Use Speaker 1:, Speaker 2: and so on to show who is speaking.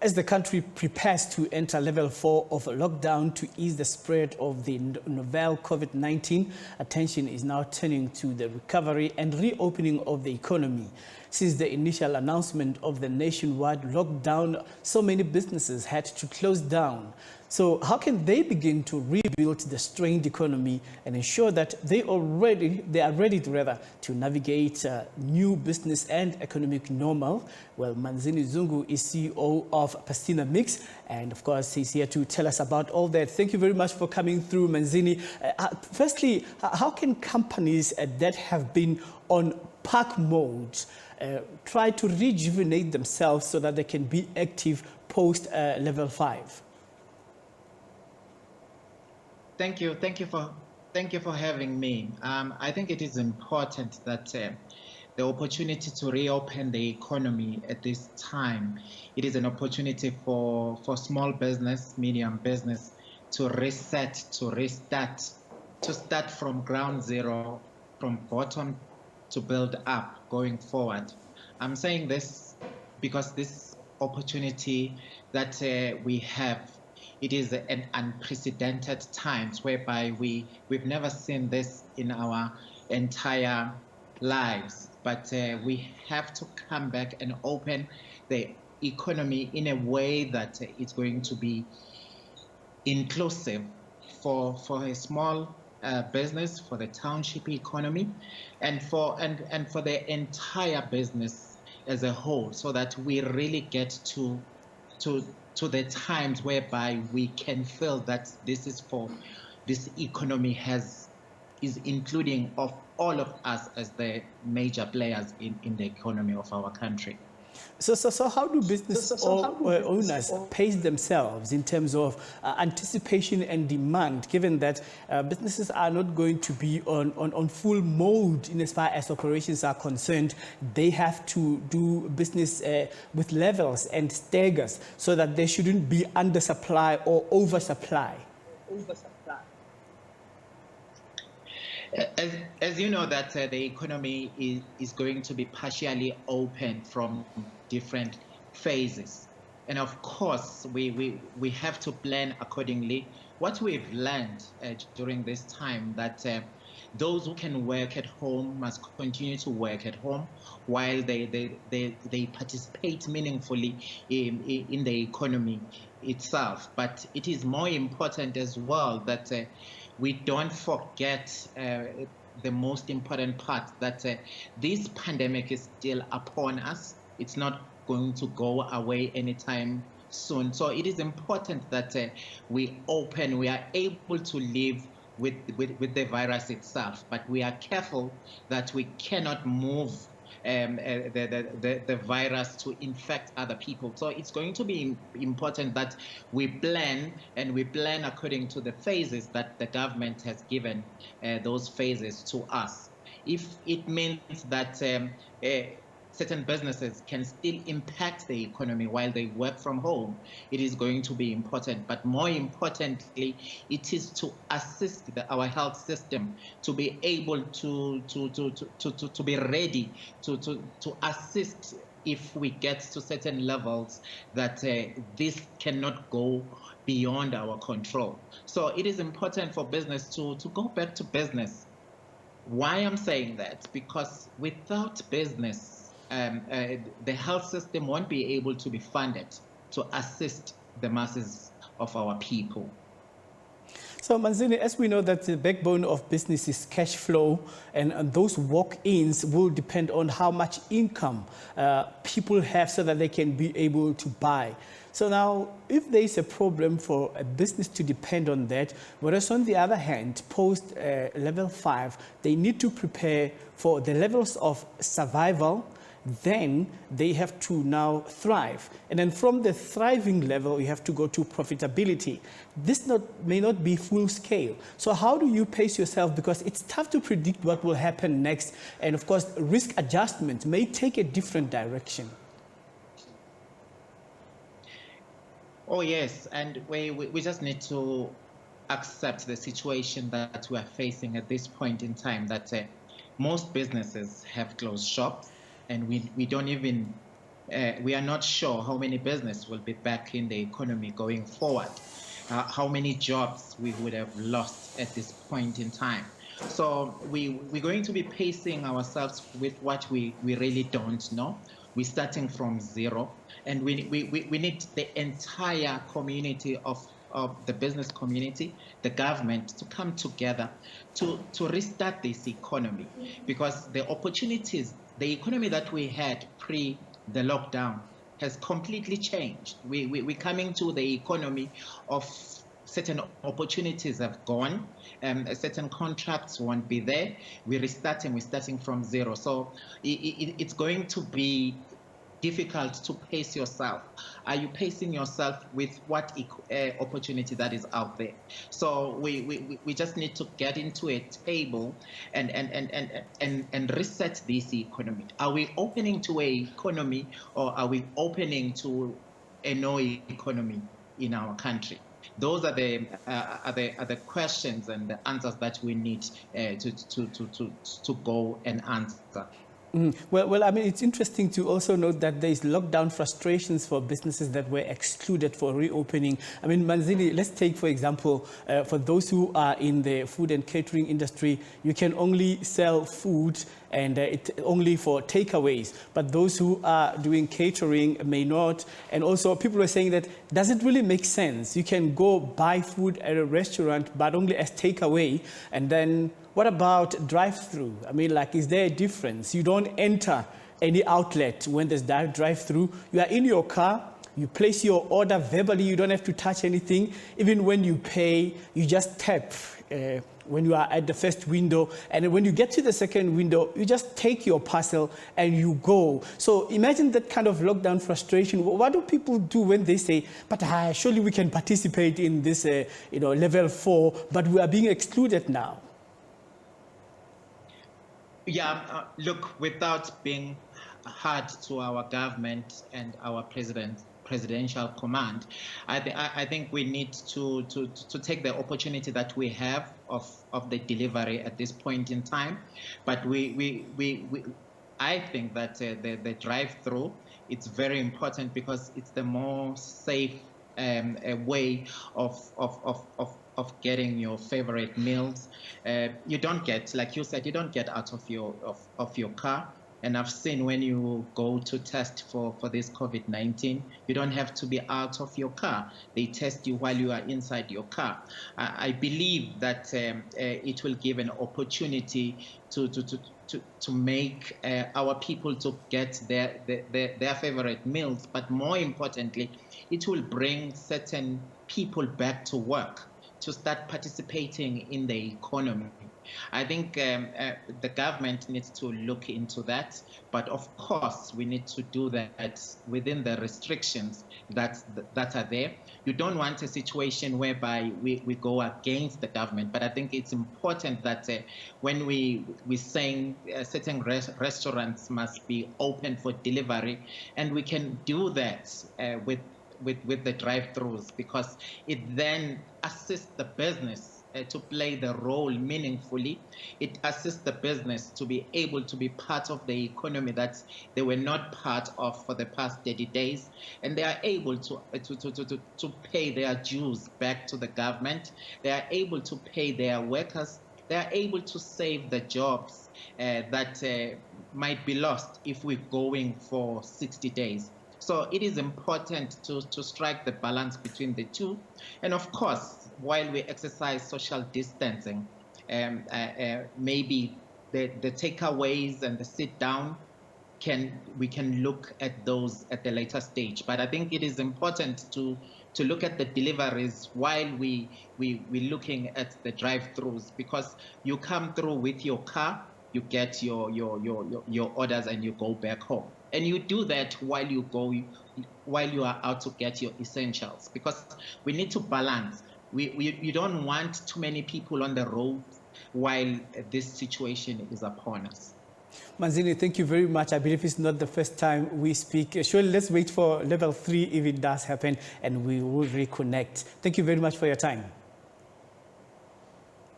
Speaker 1: As the country prepares to enter level 4 of lockdown to ease the spread of the novel COVID-19, attention is now turning to the recovery and reopening of the economy. Since the initial announcement of the nationwide lockdown, so many businesses had to close down. So how can they begin to rebuild the strained economy and ensure that they are ready to navigate new business and economic normal? Well, Manzini Zungu is CEO of Pacinamix, and of course he's here to tell us about all that. Thank you very much for coming through, Manzini. Firstly, how can companies that have been on park mode try to rejuvenate themselves so that they can be active post level 5?
Speaker 2: Thank you for having me. I think it is important that the opportunity to reopen the economy at this time, it is an opportunity for small business, medium business to reset, to restart, to start from ground zero, from bottom to build up going forward. I'm saying this because this opportunity that we have, it is an unprecedented times whereby we've never seen this in our entire lives. But we have to come back and open the economy in a way that it's going to be inclusive for a small business, for the township economy, and for the entire business as a whole, so that we really get to the times whereby we can feel that this economy is including of all of us as the major players in the economy of our country.
Speaker 1: So how do business owners pace themselves in terms of anticipation and demand, given that businesses are not going to be on full mode in as far as operations are concerned? They have to do business with levels and staggers so that they shouldn't be undersupply or oversupply.
Speaker 2: As you know, that the economy is going to be partially open from different phases, and of course we have to plan accordingly. What we've learned during this time, that those who can work at home must continue to work at home while they participate meaningfully in the economy itself. But it is more important as well that we don't forget the most important part, that this pandemic is still upon us. It's not going to go away anytime soon. So it is important that we are able to live with the virus itself, but we are careful that we cannot move the virus to infect other people. So it's going to be important that we plan, and we plan according to the phases that the government has given those phases to us. If it means that certain businesses can still impact the economy while they work from home, it is going to be important. But more importantly, it is to assist our health system to be able to be ready to assist if we get to certain levels that this cannot go beyond our control. So it is important for business to go back to business. Why I'm saying that? Because without business, the health system won't be able to be funded to assist the masses of our people.
Speaker 1: So, Manzini, as we know that the backbone of business is cash flow, and those walk-ins will depend on how much income people have so that they can be able to buy. So now, if there is a problem for a business to depend on that, whereas on the other hand, post level 5, they need to prepare for the levels of survival, then they have to now thrive. And then from the thriving level, you have to go to profitability. This may not be full scale. So how do you pace yourself? Because it's tough to predict what will happen next. And of course, risk adjustment may take a different direction.
Speaker 2: Oh, yes. And we just need to accept the situation that we are facing at this point in time, that most businesses have closed shops. And we don't even we are not sure how many businesses will be back in the economy going forward, how many jobs we would have lost at this point in time. So we're going to be pacing ourselves with what we really don't know. We're starting from zero, and we need the entire community of the business community, the government, to come together to restart this economy, because the opportunities, the economy that we had pre the lockdown has completely changed. We're coming to the economy of certain opportunities have gone, certain contracts won't be there. We're starting from zero. So it's going to be difficult to pace yourself. Are you pacing yourself with what opportunity that is out there? So we just need to get into a table and reset this economy. Are we opening to a economy, or are we opening to a no economy in our country? Those are the questions and the answers that we need to go and answer.
Speaker 1: Well, I mean, it's interesting to also note that there is lockdown frustrations for businesses that were excluded for reopening. I mean, Manzini, let's take, for example, for those who are in the food and catering industry, you can only sell food and it only for takeaways. But those who are doing catering may not. And also people are saying that, does it really make sense? You can go buy food at a restaurant, but only as takeaway, and then what about drive-through? I mean, like, is there a difference? You don't enter any outlet when there's drive-through. You are in your car, you place your order verbally, you don't have to touch anything. Even when you pay, you just tap when you are at the first window. And when you get to the second window, you just take your parcel and you go. So imagine that kind of lockdown frustration. What do people do when they say, but surely we can participate in this level 4, but we are being excluded now?
Speaker 2: Yeah, look, without being hard to our government and our presidential command, I think we need to take the opportunity that we have of the delivery at this point in time. But I think that the drive-through, it's very important, because it's the more safe way of getting your favorite meals. You don't get, like you said, you don't get out of your car. And I've seen when you go to test for this COVID-19, you don't have to be out of your car. They test you while you are inside your car. I believe that it will give an opportunity to make our people to get their favorite meals. But more importantly, it will bring certain people back to work, to start participating in the economy. I think the government needs to look into that, but of course we need to do that within the restrictions that are there. You don't want a situation whereby we go against the government, but I think it's important that when we're saying certain restaurants must be open for delivery, and we can do that with the drive-thrus, because it then assists the business to play the role meaningfully. It assists the business to be able to be part of the economy that they were not part of for the past 30 days, and they are able to pay their dues back to the government. They are able to pay their workers. They are able to save the jobs that might be lost if we're going for 60 days. So it is important to strike the balance between the two. And of course, while we exercise social distancing, maybe the takeaways and the sit down, we can look at those at the later stage. But I think it is important to look at the deliveries while we're looking at the drive-thrus, because you come through with your car, you get your orders, and you go back home. And you do that while you are out to get your essentials, because we need to balance. You don't want too many people on the road while this situation is upon us.
Speaker 1: Manzini, thank you very much. I believe it's not the first time we speak. Surely let's wait for level 3 if it does happen, and we will reconnect. Thank you very much for your time.